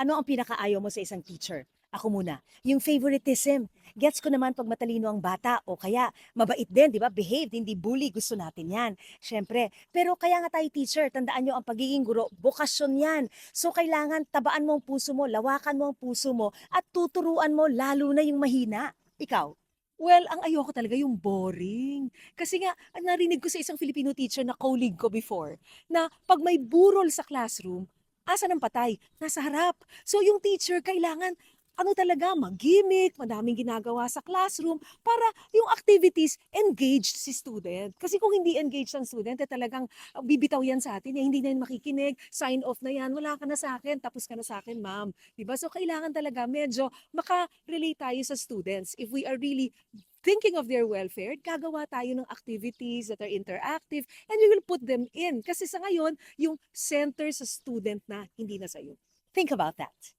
Ano ang pinakaayaw mo sa isang teacher? Ako muna, yung favoritism. Gets ko naman pag matalino ang bata o kaya mabait din, di ba? Behaved, hindi bully, gusto natin yan. Siyempre. Pero kaya nga tayo teacher, tandaan nyo ang pagiging guro, bokasyon yan. So kailangan tabaan mo ang puso mo, lawakan mo ang puso mo, at tuturuan mo lalo na yung mahina. Ikaw? Well, ang ayoko talaga yung boring. Kasi nga, ang narinig ko sa isang Filipino teacher na colleague ko before, na pag may burol sa classroom, asa ng patay? Nasa harap. So yung teacher kailangan, ano talaga, mag-gimmick, madaming ginagawa sa classroom para yung activities engaged si student. Kasi kung hindi engaged ang student, talagang bibitaw yan sa atin, hindi na yan makikinig, sign off na yan, wala ka na sa akin, tapos ka na sa akin, ma'am. Diba? So kailangan talaga medyo maka-relate tayo sa students. If we are really thinking of their welfare, gagawa tayo ng activities that are interactive and we will put them in. Kasi sa ngayon, yung center sa student na, hindi na sa'yo. Think about that.